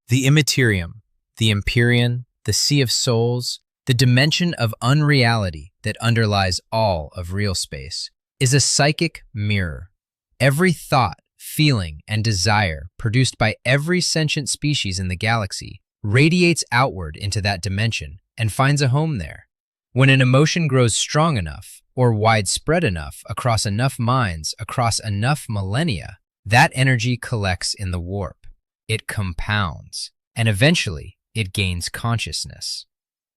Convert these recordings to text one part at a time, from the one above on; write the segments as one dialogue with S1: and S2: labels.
S1: The Immaterium, the Empyrean, the Sea of Souls, the dimension of unreality that underlies all of real space, is a psychic mirror. Every thought, feeling, and desire produced by every sentient species in the galaxy radiates outward into that dimension and finds a home there. When an emotion grows strong enough or widespread enough across enough minds, across enough millennia, that energy collects in the warp. It compounds, and eventually it gains consciousness.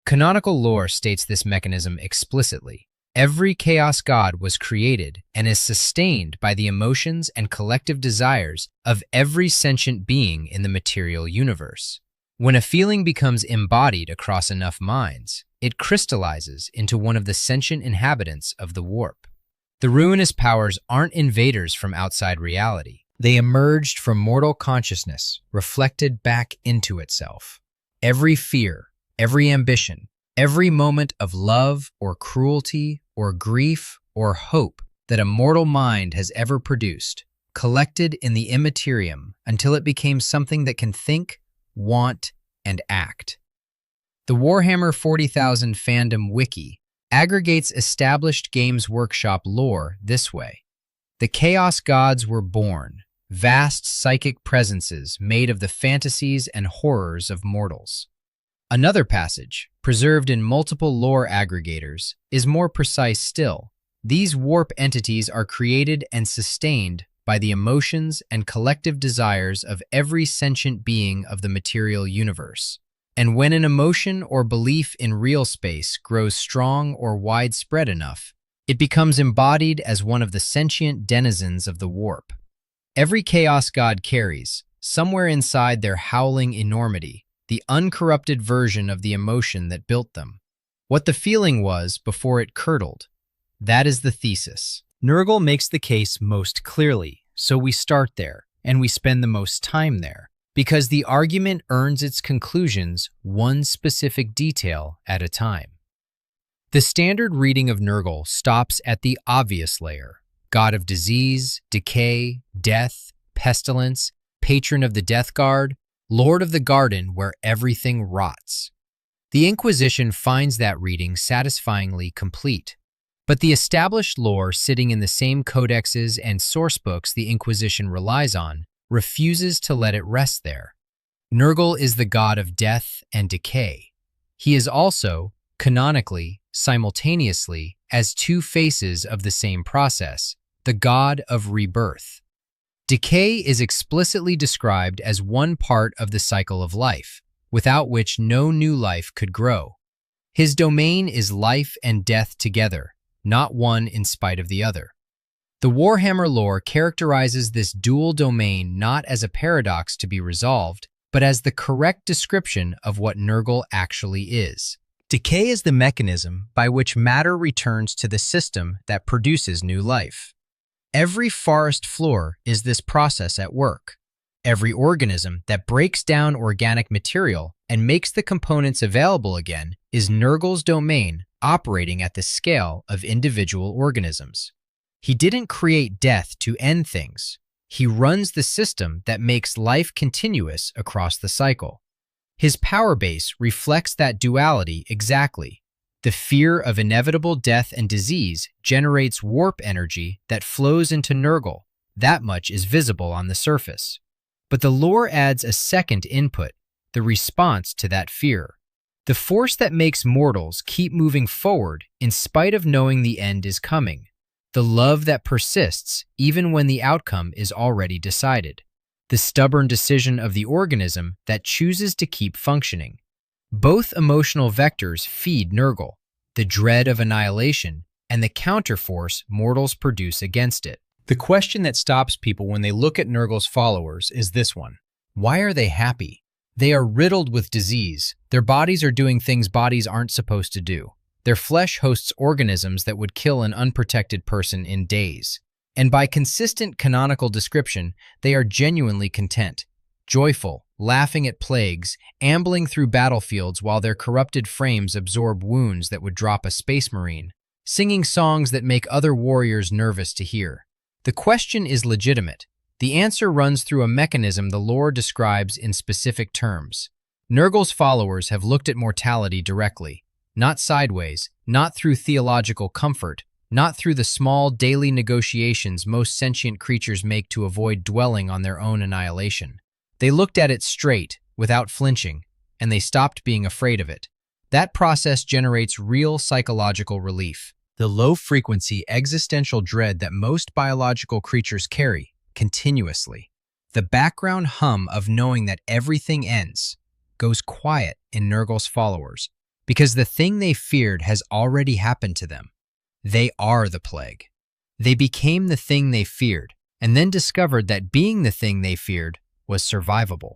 S1: Canonical lore states this mechanism explicitly. Every chaos god was created and is sustained by the emotions and collective desires of every sentient being in the material universe. When a feeling becomes embodied across enough minds, it crystallizes into one of the sentient inhabitants of the warp. The Ruinous Powers aren't invaders from outside reality. They emerged from mortal consciousness, reflected back into itself. Every fear, every ambition, every moment of love or cruelty or grief or hope that a mortal mind has ever produced, collected in the Immaterium until it became something that can think, want, and act. The Warhammer 40,000 Fandom Wiki aggregates established Games Workshop lore this way. The Chaos Gods were born, vast psychic presences made of the fantasies and horrors of mortals. Another passage, preserved in multiple lore aggregators, is more precise still. These warp entities are created and sustained by the emotions and collective desires of every sentient being of the material universe. And when an emotion or belief in real space grows strong or widespread enough, it becomes embodied as one of the sentient denizens of the warp. Every chaos god carries, somewhere inside their howling enormity, the uncorrupted version of the emotion that built them. What the feeling was before it curdled. That is the thesis. Nurgle makes the case most clearly, so we start there, and we spend the most time there, because the argument earns its conclusions one specific detail at a time. The standard reading of Nurgle stops at the obvious layer: god of disease, decay, death, pestilence, patron of the death guard, lord of the garden where everything rots. The Inquisition finds that reading satisfyingly complete. But the established lore sitting in the same codexes and sourcebooks the Inquisition relies on refuses to let it rest there. Nurgle is the god of death and decay. He is also, canonically, simultaneously, as two faces of the same process, the god of rebirth. Decay is explicitly described as one part of the cycle of life, without which no new life could grow. His domain is life and death together, not one in spite of the other. The Warhammer lore characterizes this dual domain not as a paradox to be resolved, but as the correct description of what Nurgle actually is. Decay is the mechanism by which matter returns to the system that produces new life. Every forest floor is this process at work. Every organism that breaks down organic material and makes the components available again is Nurgle's domain, operating at the scale of individual organisms. He didn't create death to end things. He runs the system that makes life continuous across the cycle. His power base reflects that duality exactly. The fear of inevitable death and disease generates warp energy that flows into Nurgle. That much is visible on the surface. But the lore adds a second input, the response to that fear. The force that makes mortals keep moving forward in spite of knowing the end is coming. The love that persists even when the outcome is already decided. The stubborn decision of the organism that chooses to keep functioning. Both emotional vectors feed Nurgle, the dread of annihilation and the counterforce mortals produce against it. The question that stops people when they look at Nurgle's followers is this one: why are they happy? They are riddled with disease. Their bodies are doing things bodies aren't supposed to do. Their flesh hosts organisms that would kill an unprotected person in days. And by consistent canonical description, they are genuinely content, joyful, laughing at plagues, ambling through battlefields while their corrupted frames absorb wounds that would drop a space marine, singing songs that make other warriors nervous to hear. The question is legitimate. The answer runs through a mechanism the lore describes in specific terms. Nurgle's followers have looked at mortality directly, not sideways, not through theological comfort, not through the small daily negotiations most sentient creatures make to avoid dwelling on their own annihilation. They looked at it straight, without flinching, and they stopped being afraid of it. That process generates real psychological relief. The low-frequency existential dread that most biological creatures carry, continuously. The background hum of knowing that everything ends goes quiet in Nurgle's followers, because the thing they feared has already happened to them. They are the plague. They became the thing they feared, and then discovered that being the thing they feared was survivable.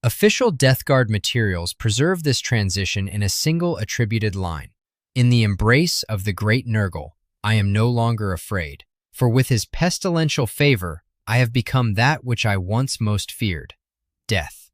S1: Official Death Guard materials preserve this transition in a single attributed line. In the embrace of the great Nurgle, I am no longer afraid, for with his pestilential favor, I have become that which I once most feared, death.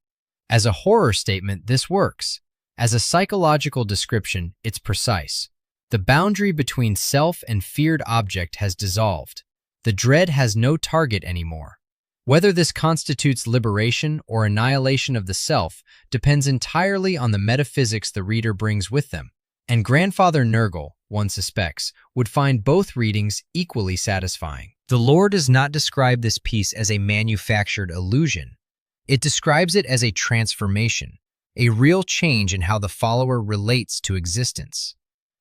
S1: As a horror statement, this works. As a psychological description, it's precise. The boundary between self and feared object has dissolved. The dread has no target anymore. Whether this constitutes liberation or annihilation of the self depends entirely on the metaphysics the reader brings with them, and Grandfather Nurgle, one suspects, would find both readings equally satisfying. The lore does not describe this piece as a manufactured illusion. It describes it as a transformation, a real change in how the follower relates to existence.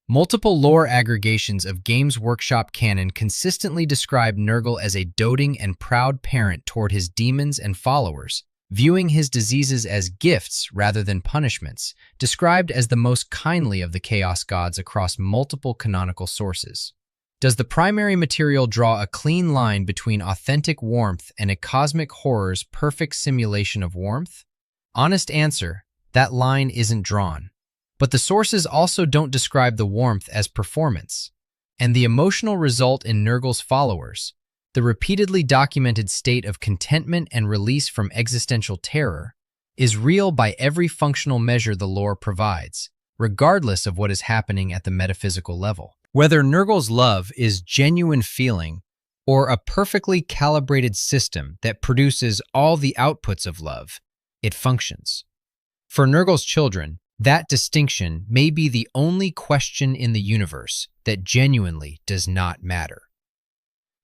S1: Multiple lore aggregations of Games Workshop canon consistently describe Nurgle as a doting and proud parent toward his demons and followers, viewing his diseases as gifts rather than punishments, described as the most kindly of the Chaos Gods across multiple canonical sources. Does the primary material draw a clean line between authentic warmth and a cosmic horror's perfect simulation of warmth? Honest answer, that line isn't drawn. But the sources also don't describe the warmth as performance. And the emotional result in Nurgle's followers, the repeatedly documented state of contentment and release from existential terror, is real by every functional measure the lore provides, regardless of what is happening at the metaphysical level. Whether Nurgle's love is genuine feeling or a perfectly calibrated system that produces all the outputs of love, it functions. For Nurgle's children, that distinction may be the only question in the universe that genuinely does not matter.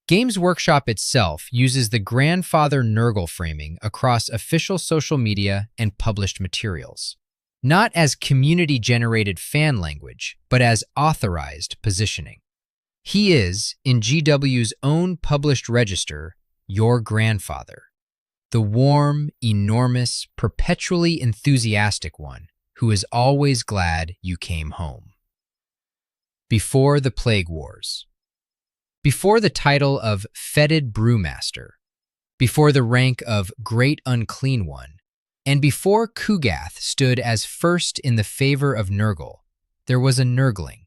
S1: Games Workshop itself uses the Grandfather Nurgle framing across official social media and published materials, not as community-generated fan language, but as authorized positioning. He is, in GW's own published register, your grandfather, the warm, enormous, perpetually enthusiastic one, who is always glad you came home. Before the Plague Wars. Before the title of Fetid Brewmaster, before the rank of Great Unclean One, and before Kugath stood as first in the favor of Nurgle, there was a Nurgling.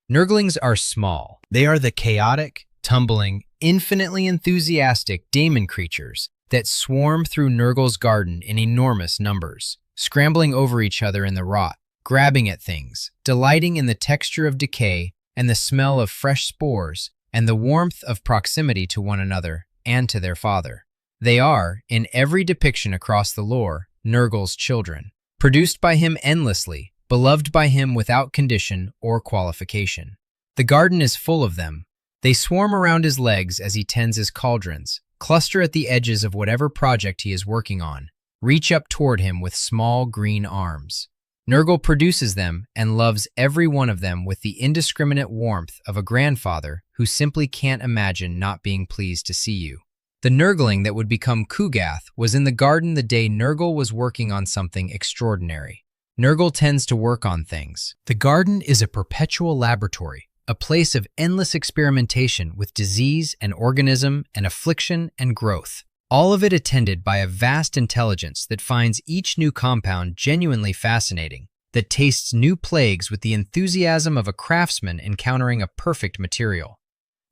S1: Nurglings are small. They are the chaotic, tumbling, infinitely enthusiastic daemon creatures that swarm through Nurgle's garden in enormous numbers, scrambling over each other in the rot, grabbing at things, delighting in the texture of decay and the smell of fresh spores and the warmth of proximity to one another and to their father. They are, in every depiction across the lore, Nurgle's children, produced by him endlessly, beloved by him without condition or qualification. The garden is full of them. They swarm around his legs as he tends his cauldrons, cluster at the edges of whatever project he is working on, reach up toward him with small green arms. Nurgle produces them and loves every one of them with the indiscriminate warmth of a grandfather who simply can't imagine not being pleased to see you. The Nurgling that would become Kugath was in the garden the day Nurgle was working on something extraordinary. Nurgle tends to work on things. The garden is a perpetual laboratory, a place of endless experimentation with disease and organism and affliction and growth. All of it attended by a vast intelligence that finds each new compound genuinely fascinating, that tastes new plagues with the enthusiasm of a craftsman encountering a perfect material.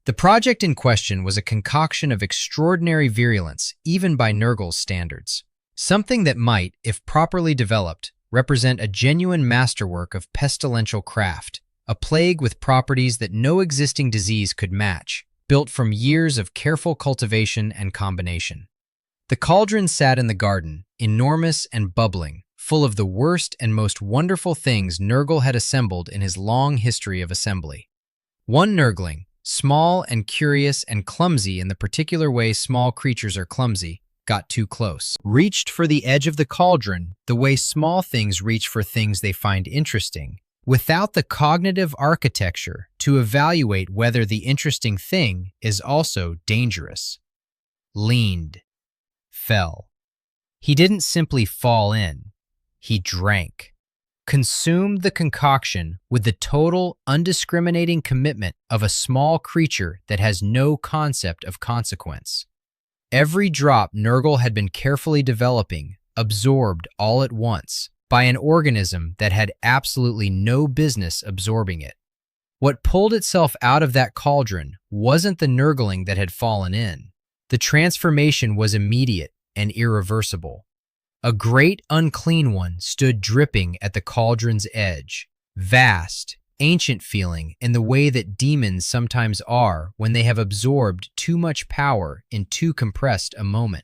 S1: The project in question was a concoction of extraordinary virulence, even by Nurgle's standards. Something that might, if properly developed, represent a genuine masterwork of pestilential craft, a plague with properties that no existing disease could match, built from years of careful cultivation and combination. The cauldron sat in the garden, enormous and bubbling, full of the worst and most wonderful things Nurgle had assembled in his long history of assembly. One Nurgling, small and curious and clumsy in the particular way small creatures are clumsy, got too close. Reached for the edge of the cauldron the way small things reach for things they find interesting, without the cognitive architecture to evaluate whether the interesting thing is also dangerous. Leaned. Fell. He didn't simply fall in. He drank. Consumed the concoction with the total, undiscriminating commitment of a small creature that has no concept of consequence. Every drop Nurgle had been carefully developing, absorbed all at once, by an organism that had absolutely no business absorbing it. What pulled itself out of that cauldron wasn't the Nurgling that had fallen in. The transformation was immediate and irreversible. A great unclean one stood dripping at the cauldron's edge, vast, ancient feeling in the way that demons sometimes are when they have absorbed too much power in too compressed a moment.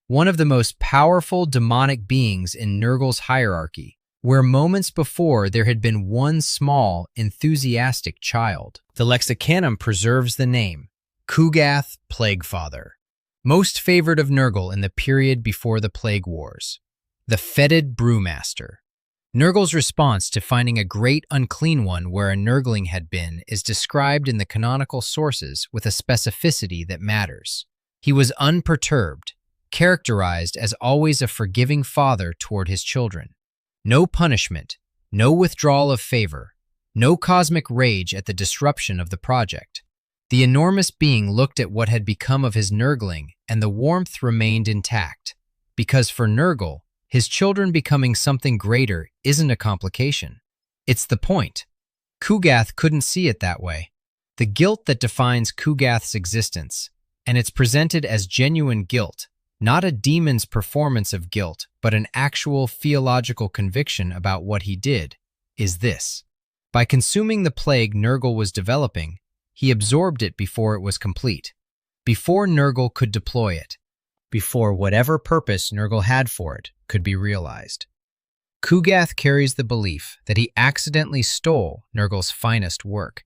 S1: One of the most powerful demonic beings in Nurgle's hierarchy, where moments before there had been one small, enthusiastic child. The Lexicanum preserves the name, Kugath Plaguefather, most favored of Nurgle in the period before the Plague Wars. The Fetid Brewmaster. Nurgle's response to finding a great unclean one where a Nurgling had been is described in the canonical sources with a specificity that matters. He was unperturbed, characterized as always a forgiving father toward his children. No punishment, no withdrawal of favor, no cosmic rage at the disruption of the project. The enormous being looked at what had become of his Nurgling, and the warmth remained intact, because for Nurgle, his children becoming something greater isn't a complication. It's the point. Kugath couldn't see it that way. The guilt that defines Kugath's existence, and it's presented as genuine guilt, not a demon's performance of guilt, but an actual theological conviction about what he did, is this. By consuming the plague Nurgle was developing, he absorbed it before it was complete, before Nurgle could deploy it, before whatever purpose Nurgle had for it could be realized. Kugath carries the belief that he accidentally stole Nurgle's finest work,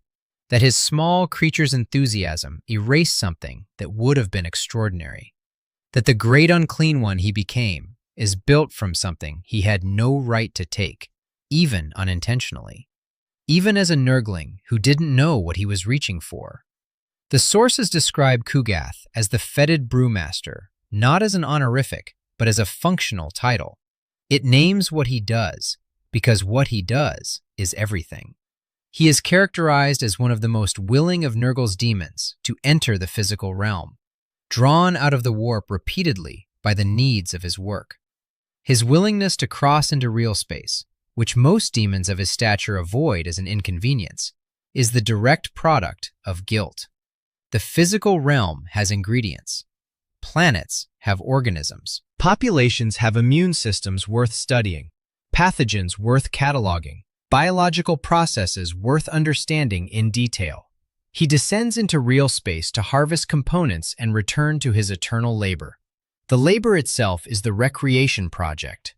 S1: that his small creature's enthusiasm erased something that would have been extraordinary, that the great unclean one he became is built from something he had no right to take, even unintentionally, even as a Nurgling who didn't know what he was reaching for. The sources describe Kugath as the Fetid Brewmaster, not as an honorific, but as a functional title. It names what he does, because what he does is everything. He is characterized as one of the most willing of Nurgle's demons to enter the physical realm, drawn out of the warp repeatedly by the needs of his work. His willingness to cross into real space, which most demons of his stature avoid as an inconvenience, is the direct product of guilt. The physical realm has ingredients. Planets have organisms. Populations have immune systems worth studying, pathogens worth cataloging, biological processes worth understanding in detail. He descends into real space to harvest components and return to his eternal labor. The labor itself is the recreation project.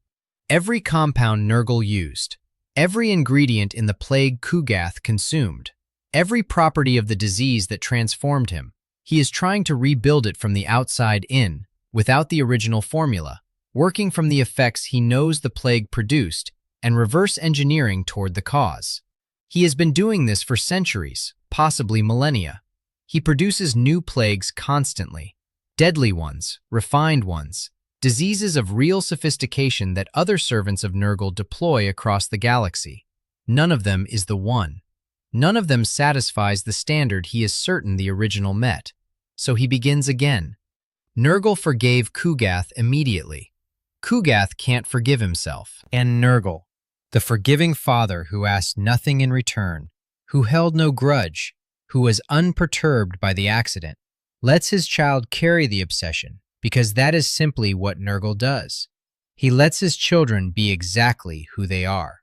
S1: Every compound Nurgle used, every ingredient in the plague Kugath consumed, every property of the disease that transformed him, he is trying to rebuild it from the outside in, without the original formula, working from the effects he knows the plague produced and reverse engineering toward the cause. He has been doing this for centuries, possibly millennia. He produces new plagues constantly, deadly ones, refined ones, diseases of real sophistication that other servants of Nurgle deploy across the galaxy. None of them is the one. None of them satisfies the standard he is certain the original met. So he begins again. Nurgle forgave Kugath immediately. Kugath can't forgive himself. And Nurgle, the forgiving father who asked nothing in return, who held no grudge, who was unperturbed by the accident, lets his child carry the obsession, because that is simply what Nurgle does. He lets his children be exactly who they are.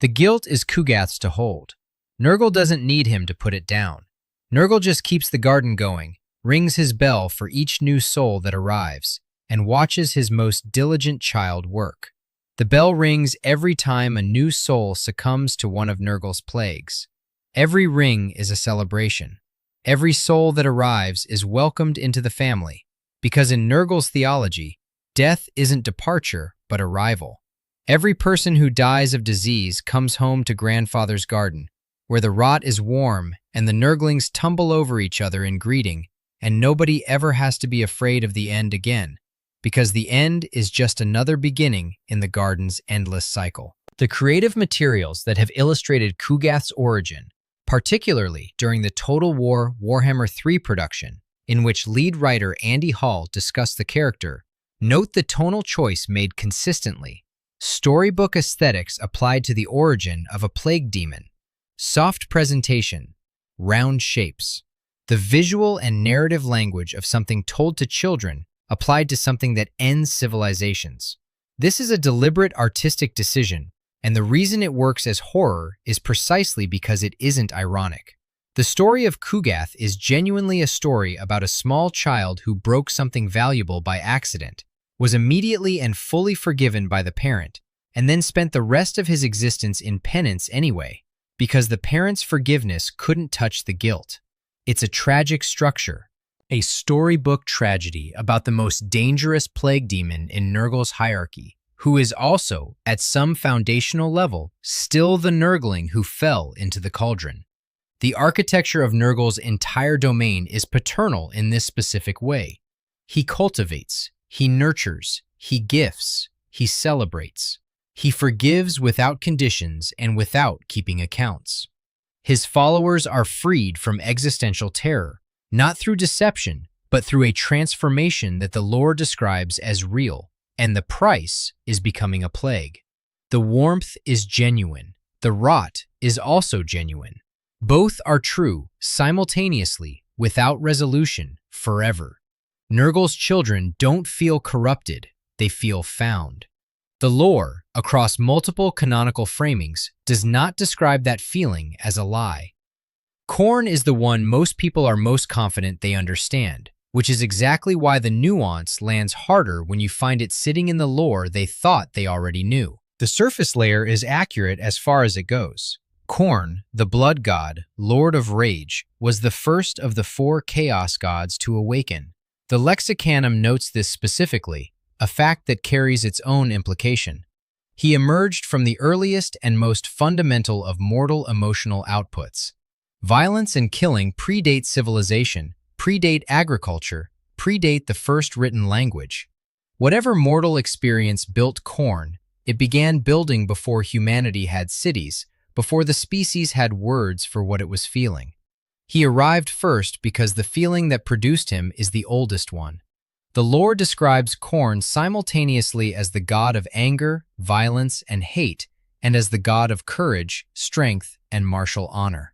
S1: The guilt is Kugath's to hold. Nurgle doesn't need him to put it down. Nurgle just keeps the garden going, rings his bell for each new soul that arrives, and watches his most diligent child work. The bell rings every time a new soul succumbs to one of Nurgle's plagues. Every ring is a celebration. Every soul that arrives is welcomed into the family, because in Nurgle's theology, death isn't departure, but arrival. Every person who dies of disease comes home to grandfather's garden, where the rot is warm and the Nurglings tumble over each other in greeting, and nobody ever has to be afraid of the end again, because the end is just another beginning in the garden's endless cycle. The creative materials that have illustrated Kugath's origin, particularly during the Total War Warhammer 3 production, in which lead writer Andy Hall discussed the character, note the tonal choice made consistently. Storybook aesthetics applied to the origin of a plague demon. Soft presentation, round shapes. The visual and narrative language of something told to children applied to something that ends civilizations. This is a deliberate artistic decision, and the reason it works as horror is precisely because it isn't ironic. The story of Kugath is genuinely a story about a small child who broke something valuable by accident, was immediately and fully forgiven by the parent, and then spent the rest of his existence in penance anyway, because the parent's forgiveness couldn't touch the guilt. It's a tragic structure, a storybook tragedy about the most dangerous plague demon in Nurgle's hierarchy, who is also, at some foundational level, still the Nurgling who fell into the cauldron. The architecture of Nurgle's entire domain is paternal in this specific way. He cultivates, he nurtures, he gifts, he celebrates. He forgives without conditions and without keeping accounts. His followers are freed from existential terror, not through deception, but through a transformation that the lore describes as real, and the price is becoming a plague. The warmth is genuine. The rot is also genuine. Both are true simultaneously, without resolution, forever. Nurgle's children don't feel corrupted, they feel found. The lore, across multiple canonical framings, does not describe that feeling as a lie. Khorne is the one most people are most confident they understand, which is exactly why the nuance lands harder when you find it sitting in the lore they thought they already knew. The surface layer is accurate as far as it goes. Khorne, the blood god, lord of rage, was the first of the 4 chaos gods to awaken. The Lexicanum notes this specifically, a fact that carries its own implication. He emerged from the earliest and most fundamental of mortal emotional outputs. Violence and killing predate civilization, predate agriculture, predate the first written language. Whatever mortal experience built Khorne, it began building before humanity had cities, before the species had words for what it was feeling. He arrived first because the feeling that produced him is the oldest one. The lore describes Khorne simultaneously as the god of anger, violence, and hate, and as the god of courage, strength, and martial honor.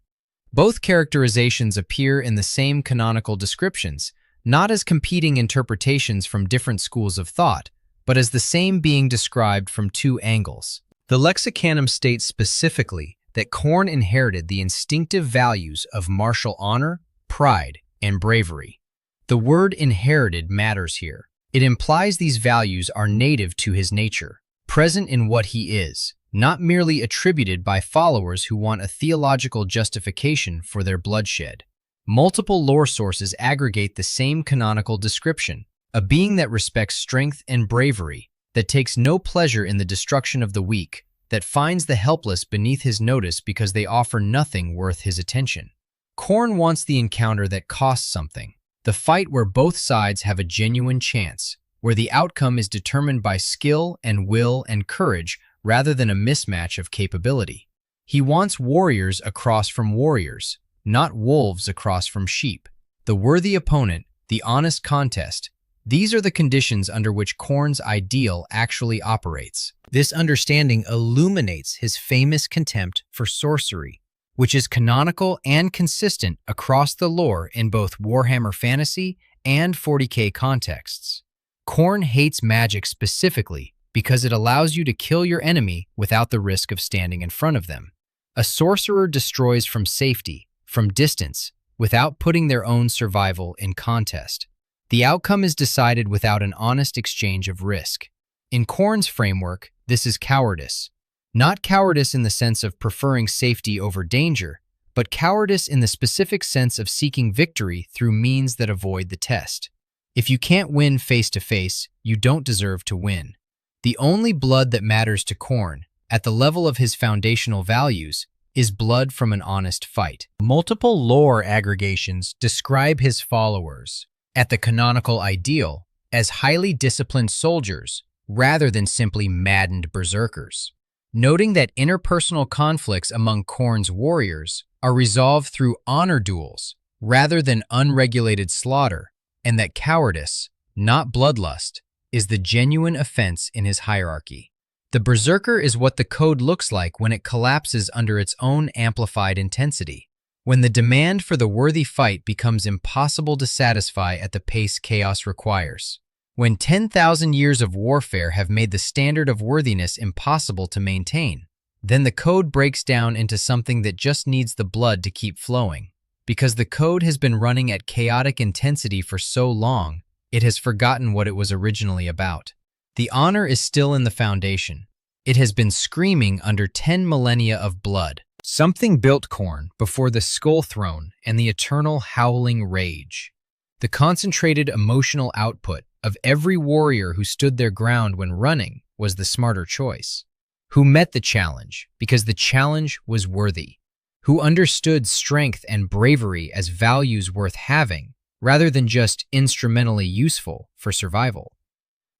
S1: Both characterizations appear in the same canonical descriptions, not as competing interpretations from different schools of thought, but as the same being described from 2 angles. The Lexicanum states specifically that Khorne inherited the instinctive values of martial honor, pride, and bravery. The word inherited matters here. It implies these values are native to his nature, present in what he is, not merely attributed by followers who want a theological justification for their bloodshed. Multiple lore sources aggregate the same canonical description, a being that respects strength and bravery, that takes no pleasure in the destruction of the weak, that finds the helpless beneath his notice because they offer nothing worth his attention. Khorne wants the encounter that costs something, the fight where both sides have a genuine chance, where the outcome is determined by skill and will and courage rather than a mismatch of capability. He wants warriors across from warriors, not wolves across from sheep. The worthy opponent, the honest contest, these are the conditions under which Khorne's ideal actually operates. This understanding illuminates his famous contempt for sorcery, which is canonical and consistent across the lore in both Warhammer Fantasy and 40k contexts. Khorne hates magic specifically because it allows you to kill your enemy without the risk of standing in front of them. A sorcerer destroys from safety, from distance, without putting their own survival in contest. The outcome is decided without an honest exchange of risk. In Khorne's framework, this is cowardice. Not cowardice in the sense of preferring safety over danger, but cowardice in the specific sense of seeking victory through means that avoid the test. If you can't win face-to-face, you don't deserve to win. The only blood that matters to Khorne, at the level of his foundational values, is blood from an honest fight. Multiple lore aggregations describe his followers, at the canonical ideal, as highly disciplined soldiers rather than simply maddened berserkers, noting that interpersonal conflicts among Khorne's warriors are resolved through honor duels rather than unregulated slaughter, and that cowardice, not bloodlust, is the genuine offense in his hierarchy. The berserker is what the code looks like when it collapses under its own amplified intensity, when the demand for the worthy fight becomes impossible to satisfy at the pace chaos requires. When 10,000 years of warfare have made the standard of worthiness impossible to maintain, then the code breaks down into something that just needs the blood to keep flowing. Because the code has been running at chaotic intensity for so long, it has forgotten what it was originally about. The honor is still in the foundation. It has been screaming under 10 millennia of blood. Something built Khorne before the Skull Throne and the eternal howling rage. The concentrated emotional output of every warrior who stood their ground when running was the smarter choice. Who met the challenge because the challenge was worthy. Who understood strength and bravery as values worth having, rather than just instrumentally useful for survival.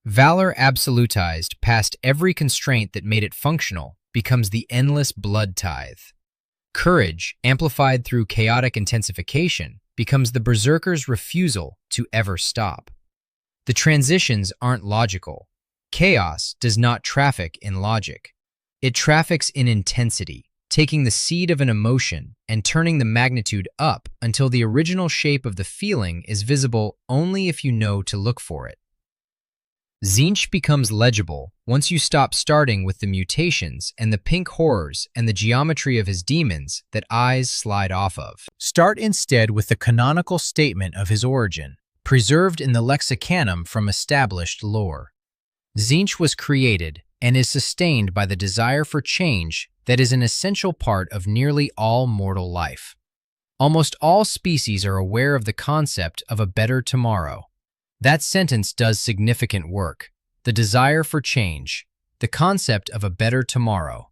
S1: Valor absolutized past every constraint that made it functional becomes the endless blood tithe. Courage, amplified through chaotic intensification, becomes the berserker's refusal to ever stop. The transitions aren't logical. Chaos does not traffic in logic. It traffics in intensity, taking the seed of an emotion and turning the magnitude up until the original shape of the feeling is visible only if you know to look for it. Tzeentch becomes legible once you stop starting with the mutations and the pink horrors and the geometry of his demons that eyes slide off of. Start instead with the canonical statement of his origin, preserved in the lexicanum from established lore. Tzeentch was created and is sustained by the desire for change that is an essential part of nearly all mortal life. Almost all species are aware of the concept of a better tomorrow. That sentence does significant work. The desire for change, the concept of a better tomorrow.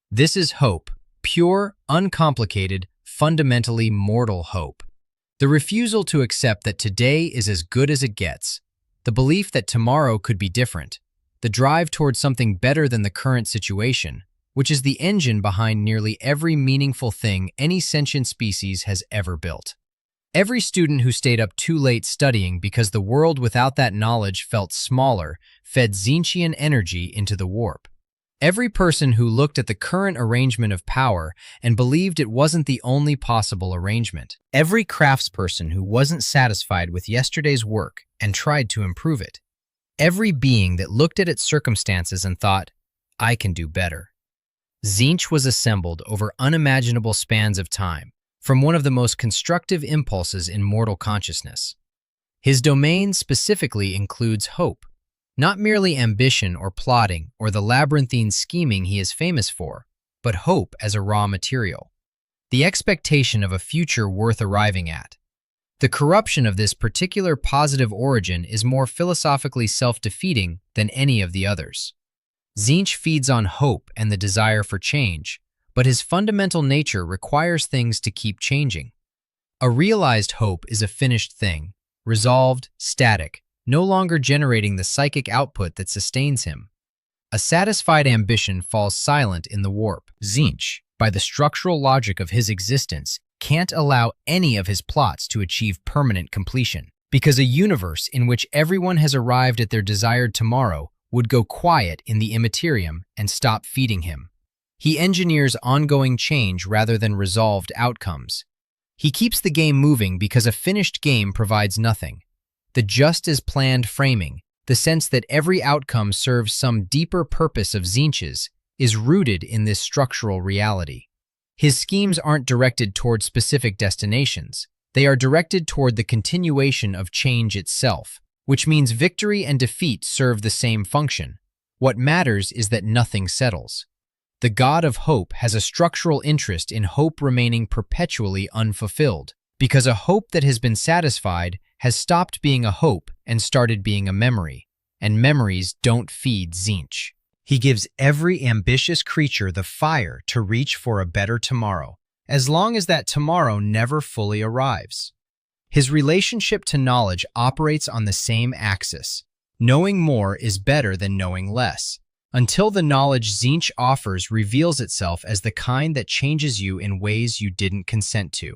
S1: This is hope, pure, uncomplicated, fundamentally mortal hope. The refusal to accept that today is as good as it gets, the belief that tomorrow could be different, the drive towards something better than the current situation, which is the engine behind nearly every meaningful thing any sentient species has ever built. Every student who stayed up too late studying because the world without that knowledge felt smaller fed Tzeentchian energy into the warp. Every person who looked at the current arrangement of power and believed it wasn't the only possible arrangement. Every craftsperson who wasn't satisfied with yesterday's work and tried to improve it. Every being that looked at its circumstances and thought, I can do better. Tzeentch was assembled over unimaginable spans of time, from one of the most constructive impulses in mortal consciousness. His domain specifically includes hope, not merely ambition or plotting or the labyrinthine scheming he is famous for, but hope as a raw material, the expectation of a future worth arriving at. The corruption of this particular positive origin is more philosophically self-defeating than any of the others. Tzeentch feeds on hope and the desire for change, but his fundamental nature requires things to keep changing. A realized hope is a finished thing, resolved, static, no longer generating the psychic output that sustains him. A satisfied ambition falls silent in the warp. Tzeentch, by the structural logic of his existence, can't allow any of his plots to achieve permanent completion, because a universe in which everyone has arrived at their desired tomorrow would go quiet in the Immaterium and stop feeding him. He engineers ongoing change rather than resolved outcomes. He keeps the game moving because a finished game provides nothing. The just-as-planned framing, the sense that every outcome serves some deeper purpose of Tzeentch's, is rooted in this structural reality. His schemes aren't directed toward specific destinations. They are directed toward the continuation of change itself, which means victory and defeat serve the same function. What matters is that nothing settles. The god of hope has a structural interest in hope remaining perpetually unfulfilled, because a hope that has been satisfied has stopped being a hope and started being a memory, and memories don't feed Tzeentch. He gives every ambitious creature the fire to reach for a better tomorrow, as long as that tomorrow never fully arrives. His relationship to knowledge operates on the same axis. Knowing more is better than knowing less, until the knowledge Tzeentch offers reveals itself as the kind that changes you in ways you didn't consent to.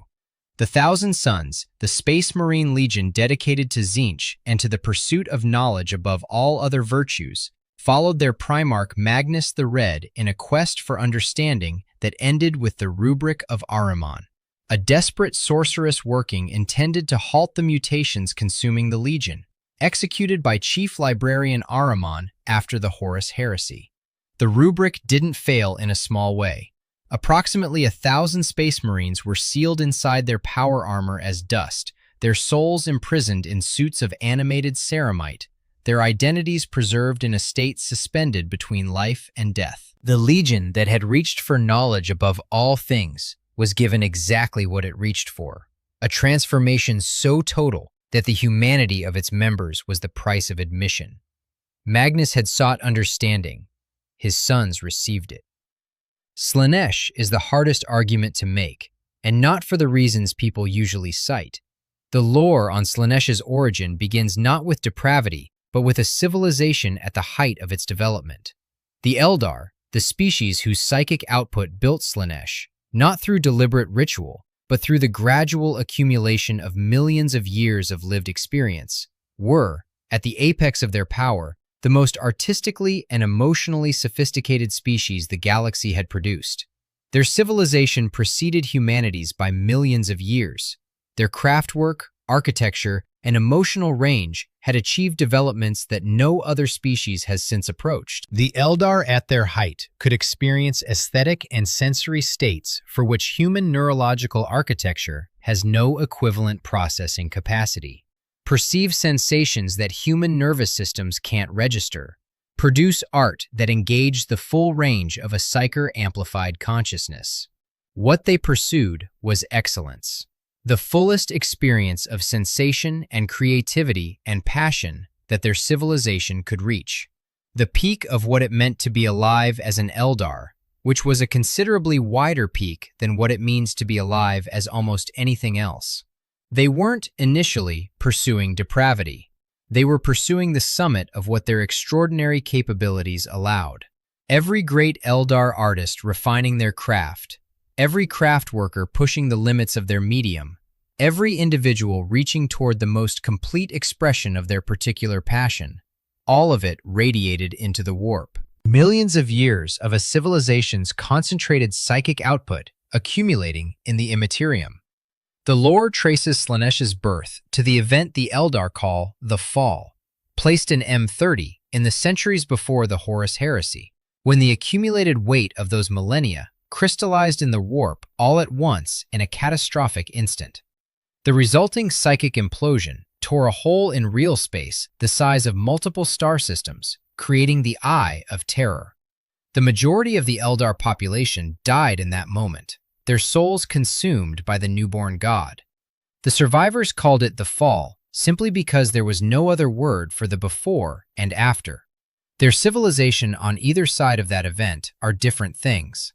S1: The Thousand Suns, the Space Marine Legion dedicated to Tzeentch and to the pursuit of knowledge above all other virtues, followed their Primarch Magnus the Red in a quest for understanding that ended with the Rubric of Ahriman, a desperate sorceress working intended to halt the mutations consuming the Legion, executed by Chief Librarian Ahriman after the Horus Heresy. The rubric didn't fail in a small way. Approximately 1,000 Space Marines were sealed inside their power armor as dust, their souls imprisoned in suits of animated ceramite, their identities preserved in a state suspended between life and death. The Legion that had reached for knowledge above all things was given exactly what it reached for, a transformation so total that the humanity of its members was the price of admission. Magnus had sought understanding. His sons received it. Slaanesh is the hardest argument to make, and not for the reasons people usually cite. The lore on Slaanesh's origin begins not with depravity, but with a civilization at the height of its development. The Eldar, the species whose psychic output built Slaanesh, not through deliberate ritual, but through the gradual accumulation of millions of years of lived experience, were, at the apex of their power, the most artistically and emotionally sophisticated species the galaxy had produced. Their civilization preceded humanity's by millions of years. Their craftwork, architecture, and emotional range had achieved developments that no other species has since approached. The Eldar at their height could experience aesthetic and sensory states for which human neurological architecture has no equivalent processing capacity. Perceive sensations that human nervous systems can't register. Produce art that engaged the full range of a psycher-amplified consciousness. What they pursued was excellence. The fullest experience of sensation and creativity and passion that their civilization could reach. The peak of what it meant to be alive as an Eldar, which was a considerably wider peak than what it means to be alive as almost anything else. They weren't initially pursuing depravity. They were pursuing the summit of what their extraordinary capabilities allowed. Every great Eldar artist refining their craft, every craft worker pushing the limits of their medium, every individual reaching toward the most complete expression of their particular passion, all of it radiated into the warp. Millions of years of a civilization's concentrated psychic output accumulating in the Immaterium. The lore traces Slaanesh's birth to the event the Eldar call the Fall, placed in M30 in the centuries before the Horus Heresy, when the accumulated weight of those millennia crystallized in the warp all at once in a catastrophic instant. The resulting psychic implosion tore a hole in real space the size of multiple star systems, creating the Eye of Terror. The majority of the Eldar population died in that moment, their souls consumed by the newborn god. The survivors called it the Fall simply because there was no other word for the before and after. Their civilization on either side of that event are different things.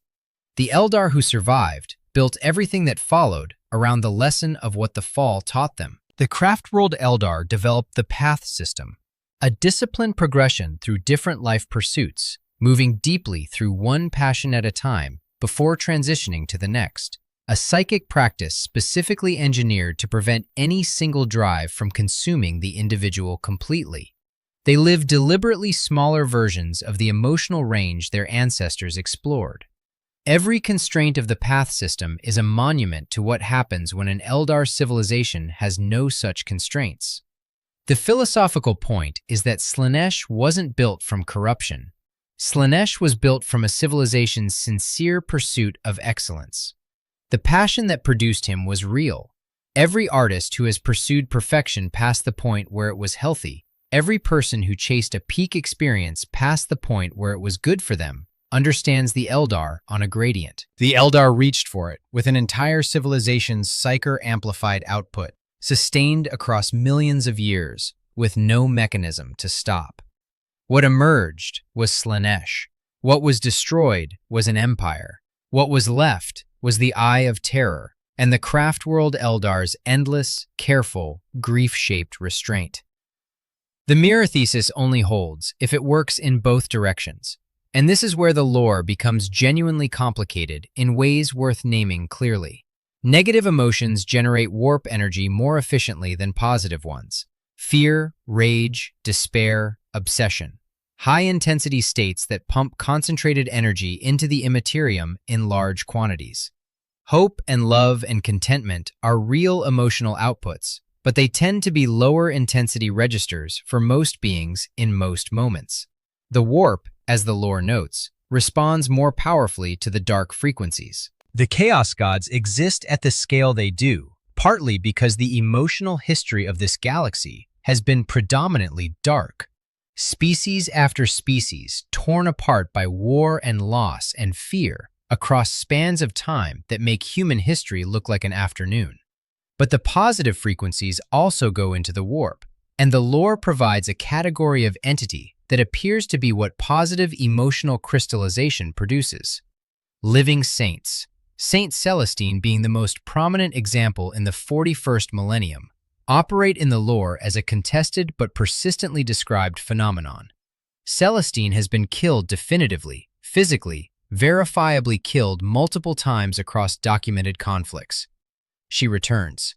S1: The Eldar who survived built everything that followed around the lesson of what the Fall taught them. The Craftworld Eldar developed the Path System, a disciplined progression through different life pursuits, moving deeply through one passion at a time before transitioning to the next. A psychic practice specifically engineered to prevent any single drive from consuming the individual completely. They lived deliberately smaller versions of the emotional range their ancestors explored. Every constraint of the path system is a monument to what happens when an Eldar civilization has no such constraints. The philosophical point is that Slaanesh wasn't built from corruption. Slaanesh was built from a civilization's sincere pursuit of excellence. The passion that produced him was real. Every artist who has pursued perfection past the point where it was healthy, every person who chased a peak experience past the point where it was good for them, understands the Eldar on a gradient. The Eldar reached for it, with an entire civilization's psycher-amplified output, sustained across millions of years, with no mechanism to stop. What emerged was Slaanesh. What was destroyed was an empire. What was left was the Eye of Terror, and the Craftworld Eldar's endless, careful, grief-shaped restraint. The mirror thesis only holds if it works in both directions, and this is where the lore becomes genuinely complicated in ways worth naming clearly. Negative emotions generate warp energy more efficiently than positive ones. Fear, rage, despair, obsession. High-intensity states that pump concentrated energy into the Immaterium in large quantities. Hope and love and contentment are real emotional outputs, but they tend to be lower-intensity registers for most beings in most moments. The warp, as the lore notes, responds more powerfully to the dark frequencies. The Chaos Gods exist at the scale they do, partly because the emotional history of this galaxy has been predominantly dark. Species after species torn apart by war and loss and fear across spans of time that make human history look like an afternoon. But the positive frequencies also go into the warp, and the lore provides a category of entity that appears to be what positive emotional crystallization produces. Living saints. Saint Celestine being the most prominent example in the 41st millennium, operate in the lore as a contested but persistently described phenomenon. Celestine has been killed definitively, physically, verifiably killed multiple times across documented conflicts. She returns.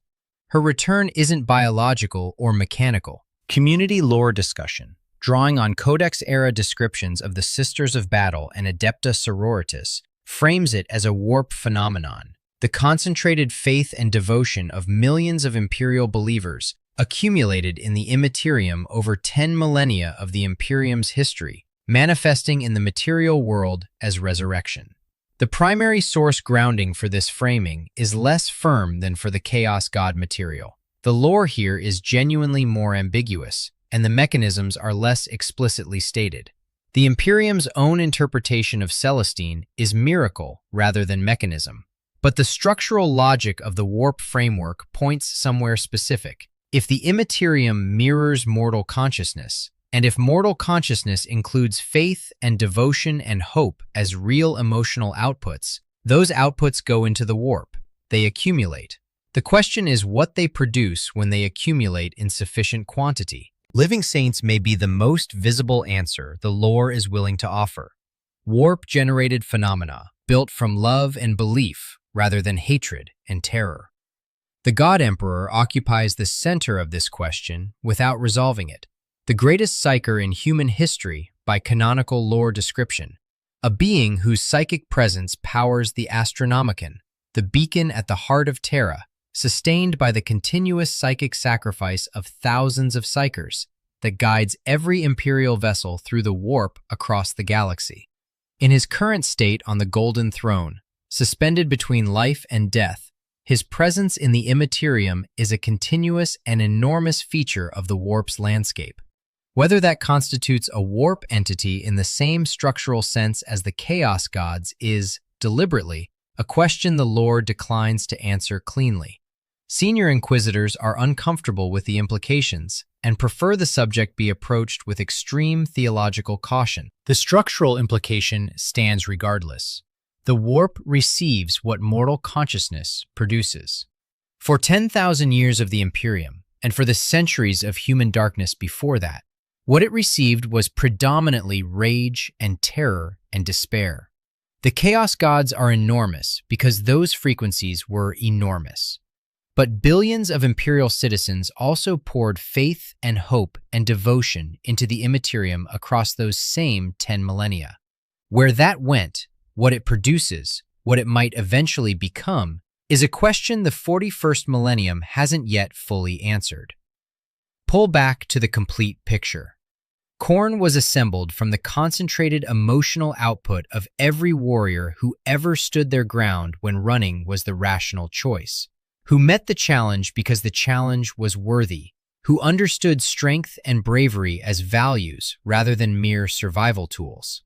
S1: Her return isn't biological or mechanical. Community lore discussion, drawing on Codex-era descriptions of the Sisters of Battle and Adepta Sororitas, frames it as a warp phenomenon, the concentrated faith and devotion of millions of Imperial believers accumulated in the Immaterium over 10 millennia of the Imperium's history, manifesting in the material world as resurrection. The primary source grounding for this framing is less firm than for the Chaos God material. The lore here is genuinely more ambiguous, and the mechanisms are less explicitly stated. The Imperium's own interpretation of Celestine is miracle rather than mechanism. But the structural logic of the warp framework points somewhere specific. If the Immaterium mirrors mortal consciousness, and if mortal consciousness includes faith and devotion and hope as real emotional outputs, those outputs go into the warp. They accumulate. The question is what they produce when they accumulate in sufficient quantity. Living saints may be the most visible answer the lore is willing to offer. Warp-generated phenomena, built from love and belief rather than hatred and terror. The God Emperor occupies the center of this question without resolving it. The greatest psyker in human history by canonical lore description, a being whose psychic presence powers the Astronomicon, the beacon at the heart of Terra, sustained by the continuous psychic sacrifice of thousands of psykers that guides every Imperial vessel through the warp across the galaxy. In his current state on the Golden Throne, suspended between life and death, his presence in the Immaterium is a continuous and enormous feature of the warp's landscape. Whether that constitutes a warp entity in the same structural sense as the Chaos Gods is, deliberately, a question the lore declines to answer cleanly. Senior Inquisitors are uncomfortable with the implications and prefer the subject be approached with extreme theological caution. The structural implication stands regardless. The warp receives what mortal consciousness produces. For 10,000 years of the Imperium, and for the centuries of human darkness before that, what it received was predominantly rage and terror and despair. The Chaos Gods are enormous because those frequencies were enormous. But billions of Imperial citizens also poured faith and hope and devotion into the Immaterium across those same 10 millennia. Where that went, what it produces, what it might eventually become, is a question the 41st millennium hasn't yet fully answered. Pull back to the complete picture. Khorne was assembled from the concentrated emotional output of every warrior who ever stood their ground when running was the rational choice. who met the challenge because the challenge was worthy, who understood strength and bravery as values rather than mere survival tools.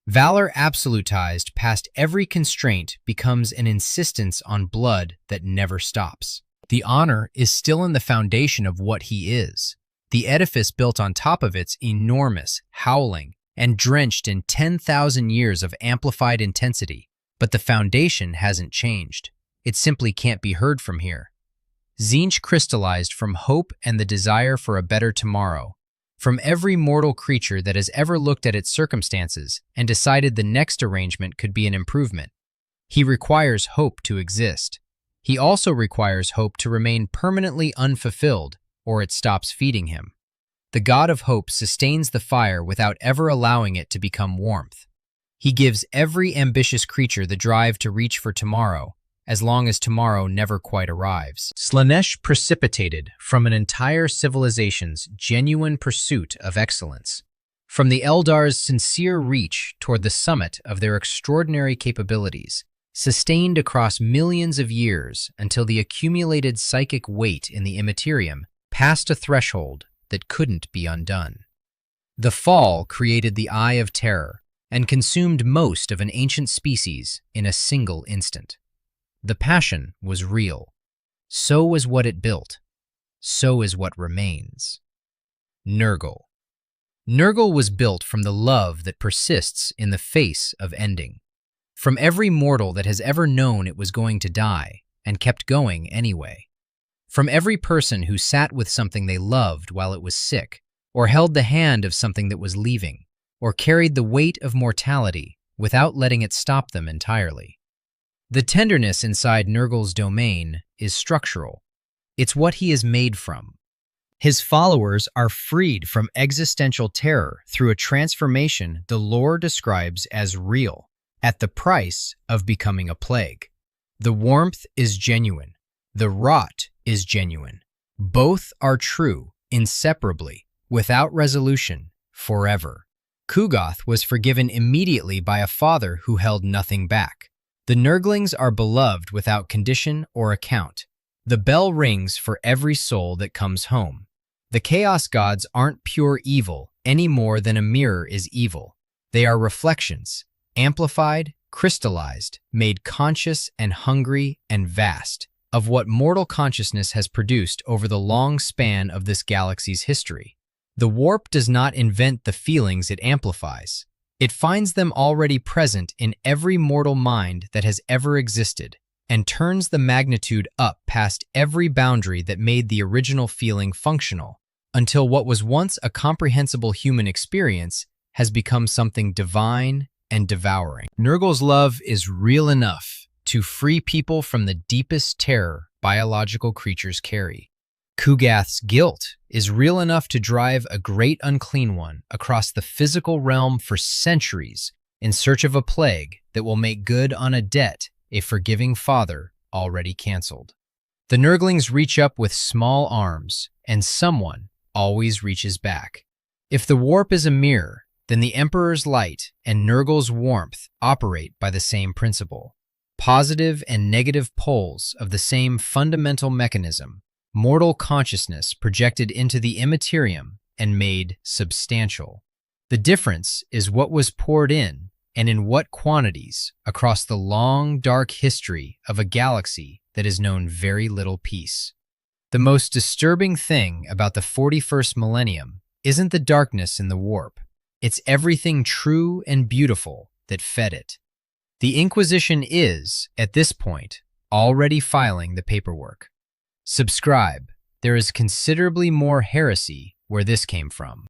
S1: Valor absolutized past every constraint becomes an insistence on blood that never stops. The honor is still in the foundation of what he is. The edifice built on top of it's enormous, howling, and drenched in 10,000 years of amplified intensity, but the foundation hasn't changed. It simply can't be heard from here. Tzeentch crystallized from hope and the desire for a better tomorrow, from every mortal creature that has ever looked at its circumstances and decided the next arrangement could be an improvement. He requires hope to exist. He also requires hope to remain permanently unfulfilled, or it stops feeding him. The god of hope sustains the fire without ever allowing it to become warmth. He gives every ambitious creature the drive to reach for tomorrow, as long as tomorrow never quite arrives. Slaanesh precipitated from an entire civilization's genuine pursuit of excellence, from the Eldar's sincere reach toward the summit of their extraordinary capabilities, sustained across millions of years until the accumulated psychic weight in the Immaterium passed a threshold that couldn't be undone. The fall created the Eye of Terror and consumed most of an ancient species in a single instant. The passion was real. So was what it built. So is what remains. Nurgle. Nurgle was built from the love that persists in the face of ending. From every mortal that has ever known it was going to die and kept going anyway. From every person who sat with something they loved while it was sick, or held the hand of something that was leaving, or carried the weight of mortality without letting it stop them entirely. The tenderness inside Nurgle's domain is structural. It's what he is made from. His followers are freed from existential terror through a transformation the lore describes as real, at the price of becoming a plague. The warmth is genuine. The rot is genuine. Both are true, inseparably, without resolution, forever. Kugoth was forgiven immediately by a father who held nothing back. The Nurglings are beloved without condition or account. The bell rings for every soul that comes home. The Chaos Gods aren't pure evil any more than a mirror is evil. They are reflections, amplified, crystallized, made conscious and hungry and vast, of what mortal consciousness has produced over the long span of this galaxy's history. The warp does not invent the feelings it amplifies. It finds them already present in every mortal mind that has ever existed, and turns the magnitude up past every boundary that made the original feeling functional, until what was once a comprehensible human experience has become something divine and devouring. Nurgle's love is real enough to free people from the deepest terror biological creatures carry. Kugath's guilt is real enough to drive a great unclean one across the physical realm for centuries in search of a plague that will make good on a debt a forgiving father already canceled. The Nurglings reach up with small arms, and someone always reaches back. If the warp is a mirror, then the Emperor's light and Nurgle's warmth operate by the same principle. Positive and negative poles of the same fundamental mechanism, mortal consciousness projected into the Immaterium and made substantial. The difference is what was poured in and in what quantities across the long, dark history of a galaxy that has known very little peace. The most disturbing thing about the 41st millennium isn't the darkness in the warp. It's everything true and beautiful that fed it. The Inquisition is, at this point, already filing the paperwork. Subscribe. There is considerably more heresy where this came from.